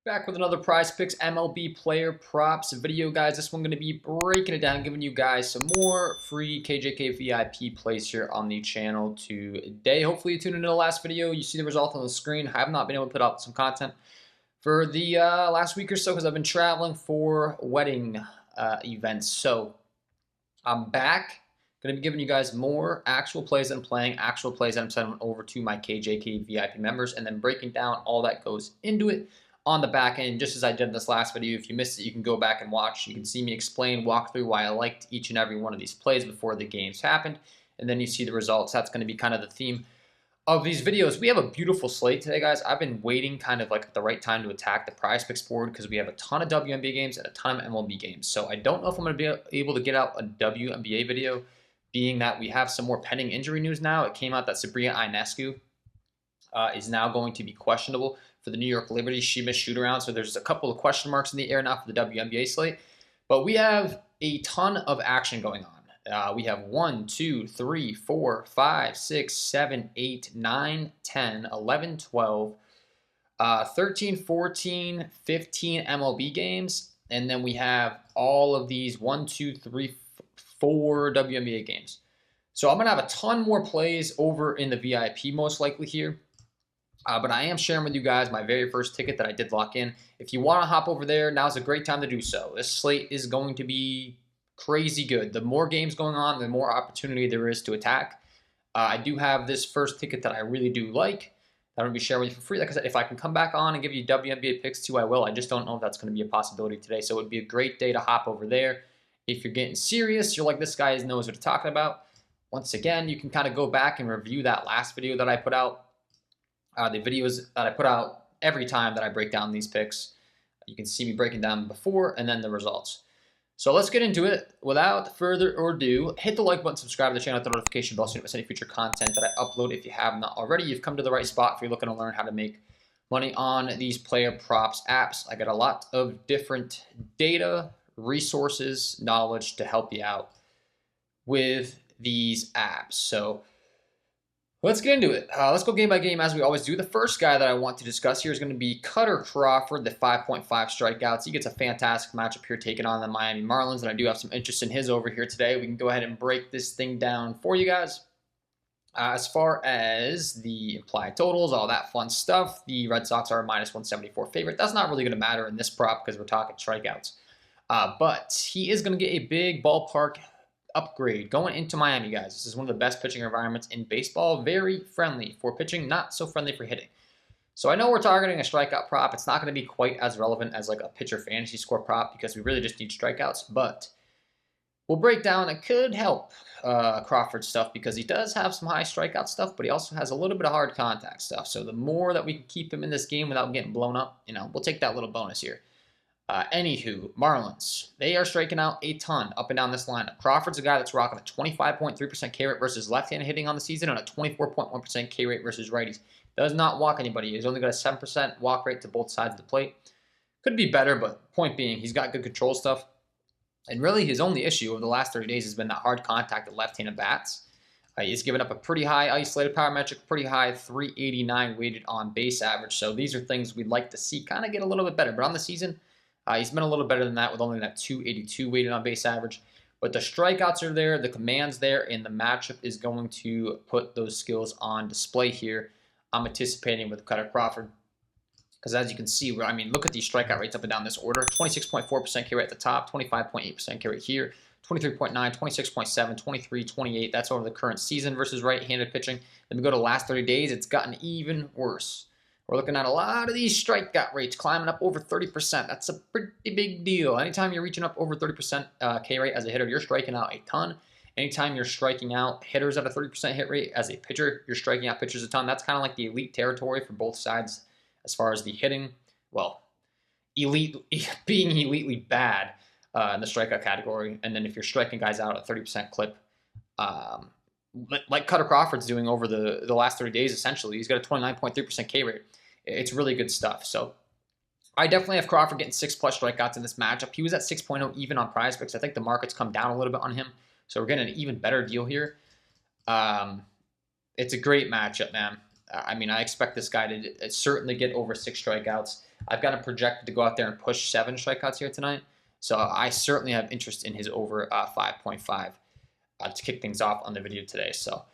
Back with another Prizepicks MLB player props video, guys. This one going to be breaking it down, giving you guys some more free KJK VIP plays here on the channel today. Hopefully you tuned into the last video. You see the result on the screen. I have not been able to put out some content for the last week or so because I've been traveling for wedding events. So I'm back. Going to be giving you guys more actual plays that I'm playing, actual plays that I'm sending over to my KJK VIP members, and then breaking down all that goes into it on the back end, just as I did in this last video. If you missed it, you can go back and watch. You can see me explain, walk through why I liked each and every one of these plays before the games happened, and then you see the results. That's going to be kind of the theme of these videos. We have a beautiful slate today, guys. I've been waiting kind of like at the right time to attack the Prizepicks board because we have a ton of WNBA games and a ton of MLB games. So I don't know if I'm going to be able to get out a WNBA video, being that we have some more pending injury news now. It came out that Sabrina Ionescu is now going to be questionable for the New York Liberty. She missed shoot-around, so there's a couple of question marks in the air now for the WNBA slate. But we have a ton of action going on. We have 1, 2, 3, 4, 5, 6, 7, 8, 9, 10, 11, 12, 13, 14, 15 MLB games. And then we have all of these 1, 2, 3, 4 WNBA games. So I'm going to have a ton more plays over in the VIP most likely here. But I am sharing with you guys my very first ticket that I did lock in. If you want to hop over there, now's a great time to do so. This slate is going to be crazy good. The more games going on, the more opportunity there is to attack. I do have this first ticket that I really do like that I'm going to be sharing with you for free. Like I said, if I can come back on and give you WNBA picks too, I will. I just don't know if that's going to be a possibility today. So it would be a great day to hop over there. If you're getting serious, you're like, this guy knows what he's talking about. Once again, you can kind of go back and review that last video that I put out. The videos that I put out every time that I break down these picks. You can see me breaking down before and then the results. So let's get into it. Without further ado, hit the like button, subscribe to the channel, hit the notification bell so you don't miss any future content that I upload. If you have not already, you've come to the right spot if you're looking to learn how to make money on these player props apps. I got a lot of different data, resources, knowledge to help you out with these apps. So let's get into it. Let's go game by game as we always do. The first guy that I want to discuss here is going to be Cutter Crawford, the 5.5 strikeouts. He gets a fantastic matchup here taking on the Miami Marlins, and I do have some interest in his over here today. We can go ahead and break this thing down for you guys. As far as the implied totals, all that fun stuff, the Red Sox are a -174 favorite. That's not really going to matter in this prop because we're talking strikeouts. But he is going to get a big ballpark upgrade going into Miami, guys. This is one of the best pitching environments in baseball. Very friendly for pitching, not so friendly for hitting. So I know we're targeting a strikeout prop. It's not going to be quite as relevant as like a pitcher fantasy score prop because we really just need strikeouts, but we'll break down. It could help Crawford stuff because he does have some high strikeout stuff, but he also has a little bit of hard contact stuff. So the more that we can keep him in this game without getting blown up, we'll take that little bonus here. Anywho, Marlins, they are striking out a ton up and down this lineup. Crawford's a guy that's rocking a 25.3% K rate versus left-handed hitting on the season and a 24.1% K rate versus righties. Does not walk anybody. He's only got a 7% walk rate to both sides of the plate. Could be better, but point being, he's got good control stuff. And really, his only issue over the last 30 days has been that hard contact at left-handed bats. He's given up a pretty high isolated power metric, pretty high 389 weighted on base average. So these are things we'd like to see kind of get a little bit better. But on the season, he's been a little better than that with only that 282 weighted on base average. But the strikeouts are there, the command's there, and the matchup is going to put those skills on display here. I'm anticipating with Cutter Crawford. Because as you can see, look at these strikeout rates up and down this order. 26.4% K rate at the top, 25.8% K rate here, 23.9, 26.7, 23, 28. That's over the current season versus right-handed pitching. Then we go to the last 30 days, it's gotten even worse. We're looking at a lot of these strikeout rates climbing up over 30%. That's a pretty big deal. Anytime you're reaching up over 30% K rate as a hitter, you're striking out a ton. Anytime you're striking out hitters at a 30% hit rate as a pitcher, you're striking out pitchers a ton. That's kind of like the elite territory for both sides as far as the hitting. Well, elite being elitely bad in the strikeout category. And then if you're striking guys out at a 30% clip, like Cutter Crawford's doing over the last 30 days, essentially. He's got a 29.3% K rate. It's really good stuff. So I definitely have Crawford getting 6+ strikeouts in this matchup. He was at 6.0 even on Prizepicks. I think the market's come down a little bit on him. So we're getting an even better deal here. It's a great matchup, man. I expect this guy to certainly get over 6 strikeouts. I've got him projected to go out there and push 7 strikeouts here tonight. So I certainly have interest in his over 5.5 to kick things off on the video today. So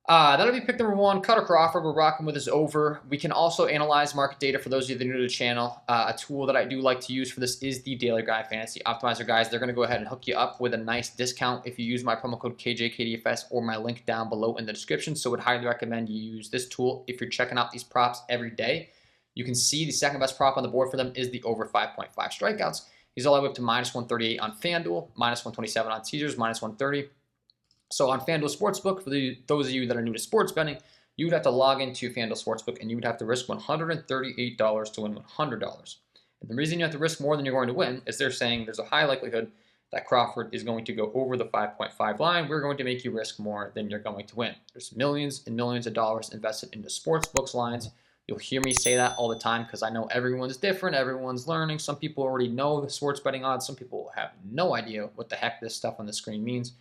that'll be pick number 1. Cutter Crawford, we're rocking with his over. We can also analyze market data for those of you that are new to the channel. A tool that I do like to use for this is the Daily Grind Fantasy Optimizer, guys. They're going to go ahead and hook you up with a nice discount if you use my promo code KJKDFS or my link down below in the description. So I would highly recommend you use this tool if you're checking out these props every day. You can see the second best prop on the board for them is the over 5.5 strikeouts. He's all the way up to -138 on FanDuel, -127 on Caesars, -130. So on FanDuel Sportsbook, for those of you that are new to sports betting, you would have to log into FanDuel Sportsbook and you would have to risk $138 to win $100. And the reason you have to risk more than you're going to win is they're saying there's a high likelihood that Crawford is going to go over the 5.5 line. We're going to make you risk more than you're going to win. There's millions and millions of dollars invested into sportsbooks lines. You'll hear me say that all the time because I know everyone's different. Everyone's learning. Some people already know the sports betting odds. Some people have no idea what the heck this stuff on the screen means.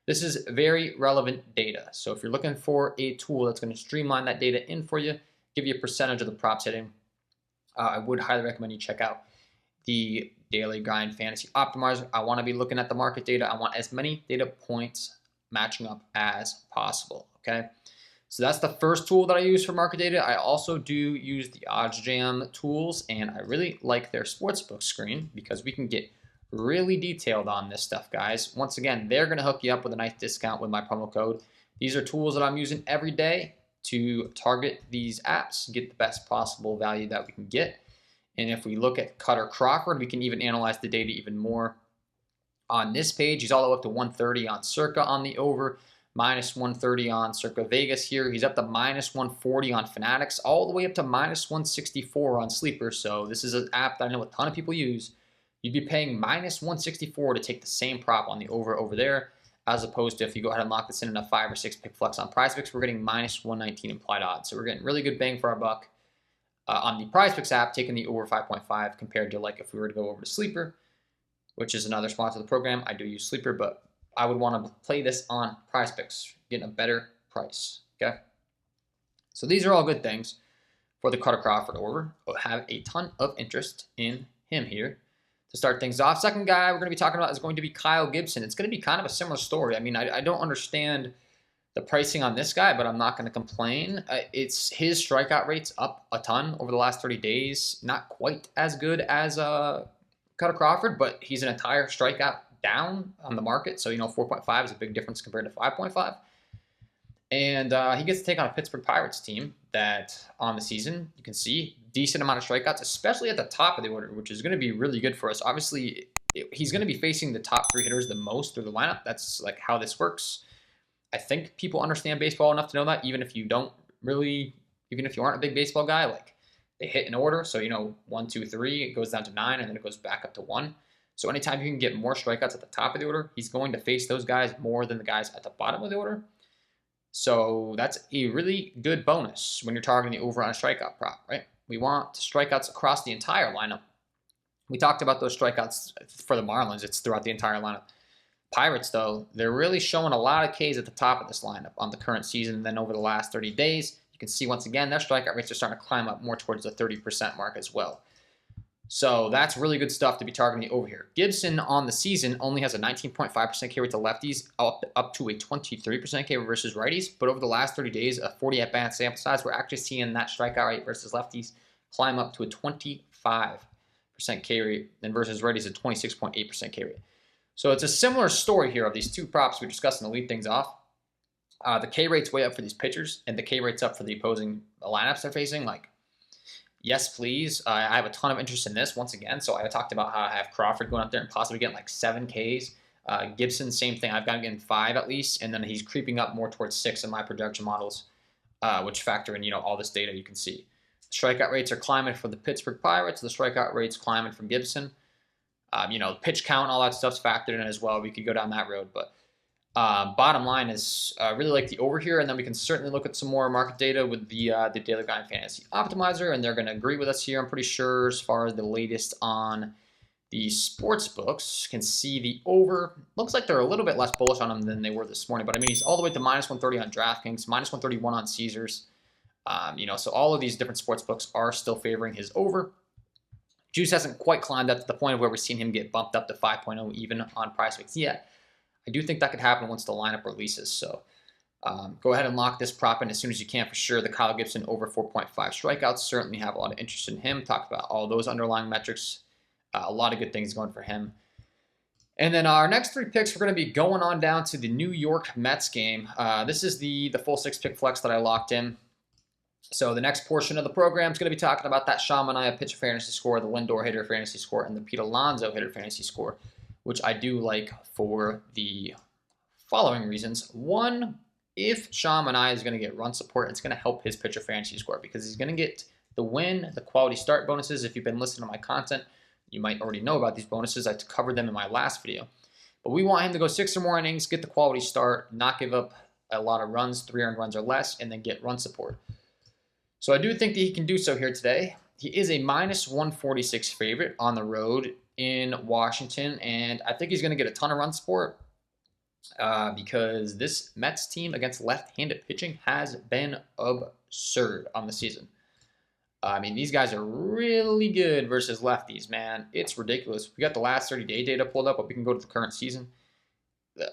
This is very relevant data. So if you're looking for a tool that's going to streamline that data in for you, give you a percentage of the props hitting, I would highly recommend you check out the Daily Grind Fantasy Optimizer. I want to be looking at the market data. I want as many data points matching up as possible, okay? So that's the first tool that I use for market data. I also do use the OddsJam tools, and I really like their sportsbook screen because we can get really detailed on this stuff, guys. Once again, they're going to hook you up with a nice discount with my promo code. These are tools that I'm using every day to target these apps, get the best possible value that we can get. And if we look at Cutter Crawford, we can even analyze the data even more. On this page, he's all the way up to 130 on Circa on the over, -130 on Circa Vegas here. He's up to -140 on Fanatics, all the way up to -164 on Sleeper. So this is an app that I know a ton of people use. You'd be paying -164 to take the same prop on the over there, as opposed to if you go ahead and lock this in a 5 or 6 pick flex on Prizepicks, we're getting -119 implied odds. So we're getting really good bang for our buck on the Prizepicks app, taking the over 5.5 compared to like if we were to go over to Sleeper, which is another sponsor of the program. I do use Sleeper, but I would want to play this on Prizepicks, getting a better price, okay? So these are all good things for the Cutter Crawford over. I have a ton of interest in him here. To start things off, second guy we're going to be talking about is going to be Kyle Gibson. It's going to be kind of a similar story. I mean, I don't understand the pricing on this guy, but I'm not going to complain. It's his strikeout rate's up a ton over the last 30 days. Not quite as good as Cutter Crawford, but he's an entire strikeout down on the market. So, 4.5 is a big difference compared to 5.5. And he gets to take on a Pittsburgh Pirates team that on the season, you can see decent amount of strikeouts, especially at the top of the order, which is going to be really good for us. Obviously, he's going to be facing the top 3 hitters the most through the lineup. That's like how this works. I think people understand baseball enough to know that, even if you aren't a big baseball guy, like they hit in order. So, 1, 2, 3, it goes down to 9, and then it goes back up to 1. So anytime you can get more strikeouts at the top of the order, he's going to face those guys more than the guys at the bottom of the order. So that's a really good bonus when you're targeting the over on a strikeout prop, right? We want strikeouts across the entire lineup. We talked about those strikeouts for the Marlins. It's throughout the entire lineup. Pirates, though, they're really showing a lot of Ks at the top of this lineup on the current season. And then over the last 30 days, you can see once again, their strikeout rates are starting to climb up more towards the 30% mark as well. So that's really good stuff to be targeting over here. Gibson on the season only has a 19.5% K rate to lefties, up to a 23% K rate versus righties. But over the last 30 days, a 40 at-bat sample size, we're actually seeing that strikeout rate versus lefties climb up to a 25% K rate, and versus righties a 26.8% K rate. So it's a similar story here of these two props we discussed and to lead things off. The K rate's way up for these pitchers, and the K rate's up for the opposing lineups they're facing. Like, yes, please. I have a ton of interest in this once again. So I talked about how I have Crawford going out there and possibly getting like 7 Ks. Gibson, same thing. I've got him getting 5 at least, and then he's creeping up more towards 6 in my projection models, which factor in all this data you can see. The strikeout rates are climbing for the Pittsburgh Pirates. The strikeout rates climbing from Gibson. Pitch count, all that stuff's factored in as well. We could go down that road, but bottom line is really like the over here, and then we can certainly look at some more market data with the Daily Grind Fantasy Optimizer, and they're going to agree with us here, I'm pretty sure, as far as the latest on the sports books. Can see the over. Looks like they're a little bit less bullish on him than they were this morning, but I mean, he's all the way to -130 on DraftKings, -131 on Caesars. So all of these different sports books are still favoring his over. Juice hasn't quite climbed up to the point of where we're seeing him get bumped up to 5.0 even on Prizepicks yet. I do think that could happen once the lineup releases. So go ahead and lock this prop in as soon as you can for sure. The Kyle Gibson over 4.5 strikeouts, certainly have a lot of interest in him. Talked about all those underlying metrics. A lot of good things going for him. And then our next 3 picks, we're going to be going on down to the New York Mets game. This is the full 6-pick flex that I locked in. So the next portion of the program is going to be talking about that Sean Manaea pitcher fantasy score, the Lindor hitter fantasy score, and the Pete Alonso hitter fantasy score, which I do like for the following reasons. One, if Sean Manaea is going to get run support, it's going to help his pitcher fantasy score because he's going to get the win, the quality start bonuses. If you've been listening to my content, you might already know about these bonuses. I covered them in my last video. But we want him to go 6 or more innings, get the quality start, not give up a lot of runs, 3 earned runs or less, and then get run support. So I do think that he can do so here today. He is a -146 favorite on the road in Washington, and I think he's going to get a ton of run support because this Mets team against left-handed pitching has been absurd on the season. I mean, these guys are really good versus lefties, man. It's ridiculous. We got the last 30-day data pulled up, but we can go to the current season.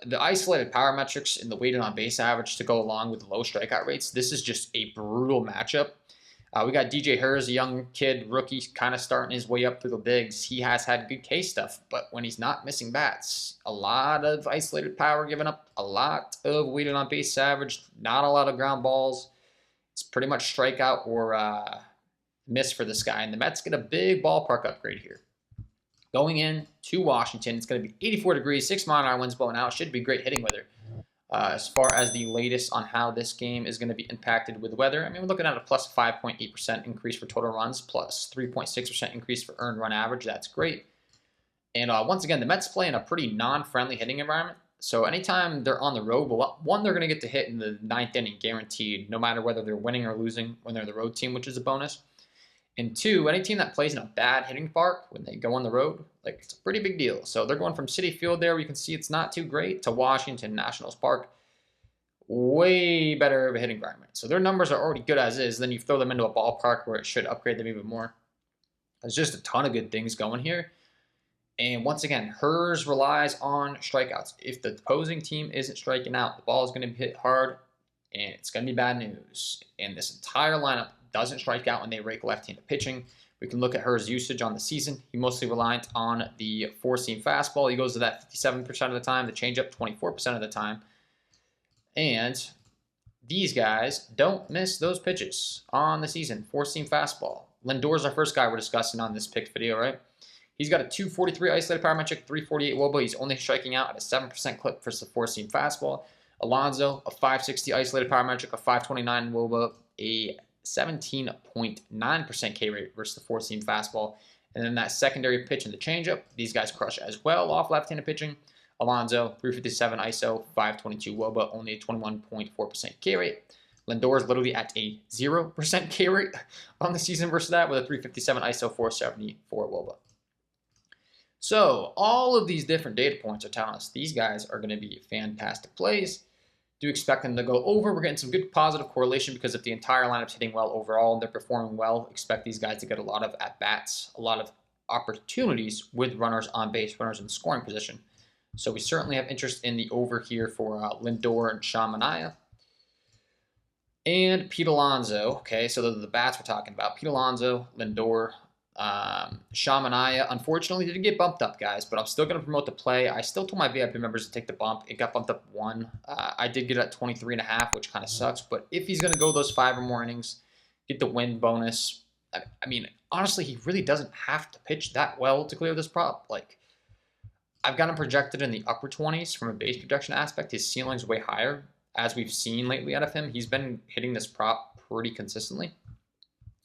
The isolated power metrics and the weighted on base average to go along with low strikeout rates, this is just a brutal matchup. We got DJ Hers, a young kid, rookie, kind of starting his way up through the bigs. He has had good K stuff, but when he's not missing bats, a lot of isolated power given up, a lot of weighted on base average, not a lot of ground balls. It's pretty much strikeout or miss for this guy, and the Mets get a big ballpark upgrade here. Going in to Washington, it's going to be 84 degrees, 6-mile-an-hour winds blowing out. Should be great hitting weather. As far as the latest on how this game is going to be impacted with weather, I mean, we're looking at a plus 5.8% increase for total runs, plus 3.6% increase for earned run average. That's great. And once again, the Mets play in a pretty non-friendly hitting environment. So anytime they're on the road, well, one, they're going to get to hit in the 9th inning guaranteed, no matter whether they're winning or losing when they're the road team, which is a bonus. And 2, any team that plays in a bad hitting park, when they go on the road, like, it's a pretty big deal. So they're going from Citi Field there, where you can see it's not too great, to Washington Nationals Park. Way better of a hitting environment. So their numbers are already good as is. Then you throw them into a ballpark where it should upgrade them even more. There's just a ton of good things going here. And once again, Hers relies on strikeouts. If the opposing team isn't striking out, the ball is going to be hit hard, and it's going to be bad news. And this entire lineup doesn't strike out when they rake left-handed pitching. We can look at Hers' usage on the season. He mostly reliant on the 4-seam fastball. He goes to that 57% of the time, the changeup 24% of the time. And these guys don't miss those pitches on the season. 4-seam fastball. Lindor's our first guy we're discussing on this pick video, right? He's got a 243 isolated power metric, 348 wOBA. He's only striking out at a 7% clip versus the 4-seam fastball. Alonso, a 560 isolated power metric, a 529 wOBA, a 17.9% K rate versus the 4-seam fastball. And then that secondary pitch and the changeup, these guys crush as well off left-handed pitching. Alonso, 357 ISO, 522 wOBA, only a 21.4% K rate. Lindor is literally at a 0% K rate on the season versus that with a 357 ISO, 474 wOBA. So all of these different data points are telling us these guys are going to be fantastic plays. Do expect them to go over. We're getting some good positive correlation because if the entire lineup's hitting well overall and they're performing well, expect these guys to get a lot of at-bats, a lot of opportunities with runners on base, runners in scoring position. So we certainly have interest in the over here for Lindor and Sean Manaea. And Pete Alonso. Okay, so those are the bats we're talking about. Pete Alonso, Lindor, Sean Manaea. Unfortunately, didn't get bumped up, guys, but I'm still going to promote the play. I still told my VIP members to take the bump. It got bumped up 1. I did get it at 23.5, which kind of sucks. But if he's going to go those 5 or more innings, get the win bonus. I mean, honestly, he really doesn't have to pitch that well to clear this prop. Like, I've got him projected in the upper 20s from a base projection aspect. His ceiling's way higher. As we've seen lately out of him, he's been hitting this prop pretty consistently.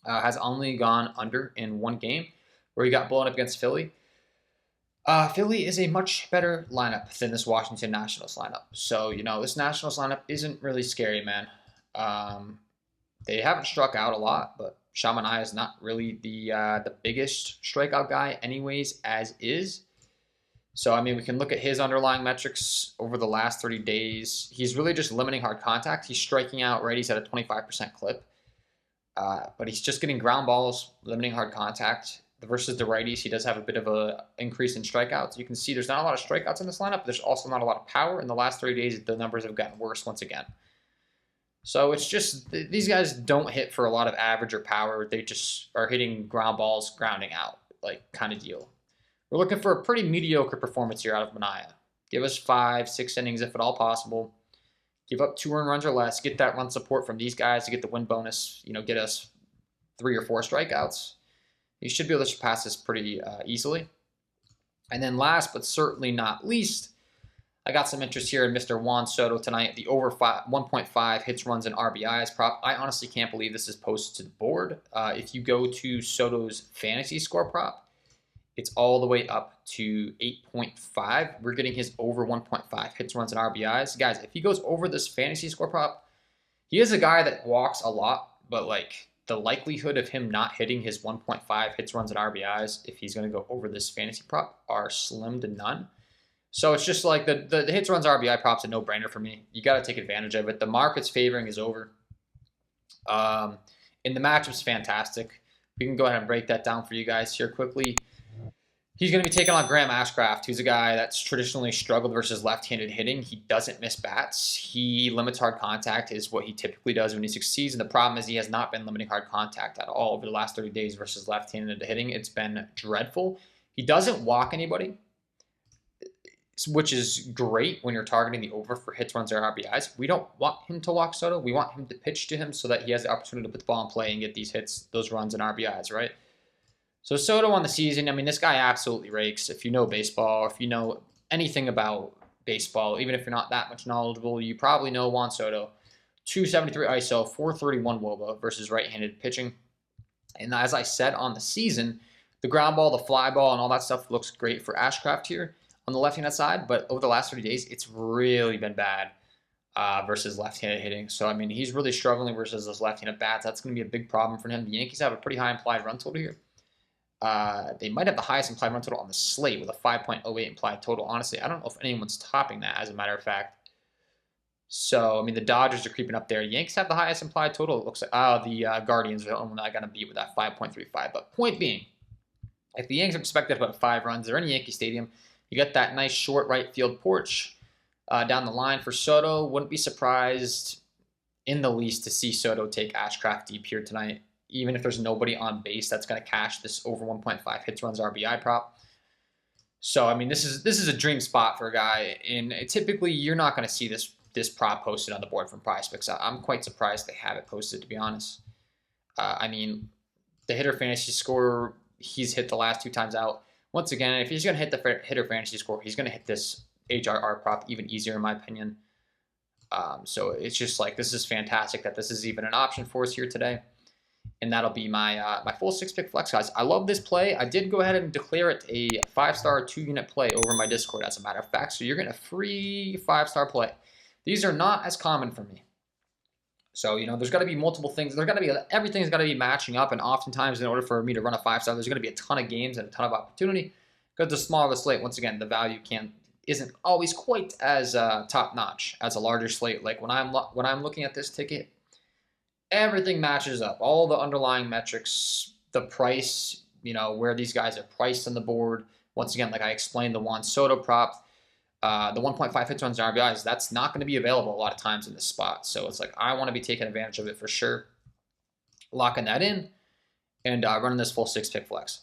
Has only gone under in 1 game where he got blown up against Philly. Philly is a much better lineup than this Washington Nationals lineup. So, you know, this Nationals lineup isn't really scary, man. They haven't struck out a lot, but Sean Manaea is not really the biggest strikeout guy anyways, as is. So, I mean, we can look at his underlying metrics over the last 30 days. He's really just limiting hard contact. He's striking out righties at a 25% clip. But he's just getting ground balls, limiting hard contact. versus the righties, he does have a bit of a increase in strikeouts. You can see there's not a lot of strikeouts in this lineup, but there's also not a lot of power. In the last 30 days, the numbers have gotten worse once again. So it's just, these guys don't hit for a lot of average or power. They just are hitting ground balls, grounding out, like kind of deal. We're looking for a pretty mediocre performance here out of Manaea. Give us 5-6 innings if at all possible. Give up 2 earned runs or less. Get that run support from these guys to get the win bonus. You know, get us 3 or 4 strikeouts. You should be able to surpass this pretty easily. And then last but certainly not least, I got some interest here in Mr. Juan Soto tonight. The over 1.5 hits, runs, and RBIs prop. I honestly can't believe this is posted to the board. If you go to Soto's fantasy score prop, it's all the way up to 8.5. We're getting his over 1.5 hits, runs, and RBIs. Guys, if he goes over this fantasy score prop, he is a guy that walks a lot, but like the likelihood of him not hitting his 1.5 hits, runs, and RBIs if he's going to go over this fantasy prop are slim to none. So it's just like the hits, runs, RBI prop's a no-brainer for me. You got to take advantage of it. The market's favoring his over. And the matchup's fantastic. We can go ahead and break that down for you guys here quickly. He's going to be taking on Graham Ashcraft, who's a guy that's traditionally struggled versus left-handed hitting. He doesn't miss bats. He limits hard contact is what he typically does when he succeeds. And the problem is he has not been limiting hard contact at all over the last 30 days versus left-handed hitting. It's been dreadful. He doesn't walk anybody, which is great when you're targeting the over for hits, runs, or RBIs. We don't want him to walk Soto. We want him to pitch to him so that he has the opportunity to put the ball in play and get these hits, those runs, and RBIs, right? So Soto on the season, I mean, this guy absolutely rakes. If you know baseball, or if you know anything about baseball, even if you're not that much knowledgeable, you probably know Juan Soto. 273 ISO, 431 WOBA versus right-handed pitching. And as I said on the season, the ground ball, the fly ball, and all that stuff looks great for Ashcraft here on the left-handed side, but over the last 30 days, it's really been bad versus left-handed hitting. So, I mean, he's really struggling versus those left-handed bats. That's going to be a big problem for him. The Yankees have a pretty high implied run total here. They might have the highest implied run total on the slate with a 5.08 implied total. Honestly, I don't know if anyone's topping that, as a matter of fact. So, I mean, the Dodgers are creeping up there. Yankees have the highest implied total. It looks like the Guardians are the only one that got to beat with that 5.35. But point being, if the Yankees are expected about 5 runs, they're in Yankee Stadium. You got that nice short right field porch down the line for Soto. Wouldn't be surprised in the least to see Soto take Ashcraft deep here tonight, even if there's nobody on base that's going to cash this over 1.5 hits, runs, RBI prop. So, I mean, this is a dream spot for a guy, and typically you're not going to see this prop posted on the board from Prizepicks. I'm quite surprised they have it posted, to be honest. I mean, the hitter fantasy score, he's hit the last 2 times out. Once again, if he's going to hit the hitter fantasy score, he's going to hit this HRR prop even easier, in my opinion. So it's just like, this is fantastic that this is even an option for us here today. And that'll be my my full 6-pick flex, guys. I love this play. I did go ahead and declare it a 5-star 2-unit play over my Discord, as a matter of fact. So you're getting a free 5-star play. These are not as common for me. So, you know, there's got to be multiple things. There's got to be, everything's got to be matching up. And oftentimes, in order for me to run a 5-star, there's going to be a ton of games and a ton of opportunity. Because the smaller the slate, once again, the value isn't always quite as top notch as a larger slate. Like when I'm looking at this ticket, everything matches up. All the underlying metrics, the price, you know, where these guys are priced on the board. Once again, like I explained, the Juan Soto prop, the 1.5 hits, runs, and RBIs, that's not going to be available a lot of times in this spot. So it's like, I want to be taking advantage of it for sure. Locking that in and running this full 6-pick flex.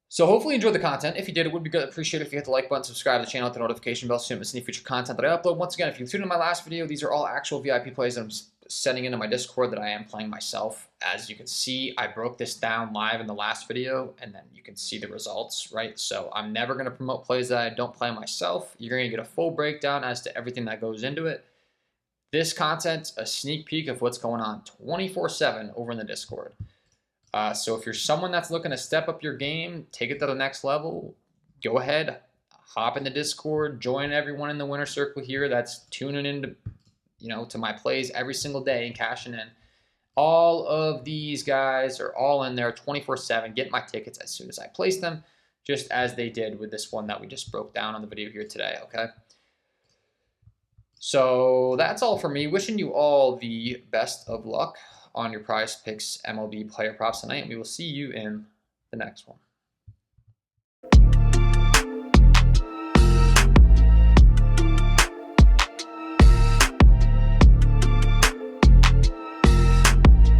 So hopefully you enjoyed the content. If you did, it would be good. Appreciate it if you hit the like button, subscribe to the channel, hit the notification bell so you don't miss any future content that I upload. Once again, if you tuned in my last video, these are all actual VIP plays that I'm setting into my Discord that I am playing myself. As you can see, I broke this down live in the last video, and then you can see the results, right? So I'm never going to promote plays that I don't play myself. You're going to get a full breakdown as to everything that goes into it. This content's a sneak peek of what's going on 24/7 over in the Discord. So if you're someone that's looking to step up your game, take it to the next level, go ahead, hop in the Discord, join everyone in the winner circle here that's tuning into, you know, to my plays every single day and cashing in. All of these guys are all in there 24/7. Get my tickets as soon as I place them, just as they did with this one that we just broke down on the video here today, okay? So that's all for me. Wishing you all the best of luck on your Prizepicks MLB player props tonight, and we will see you in the next one.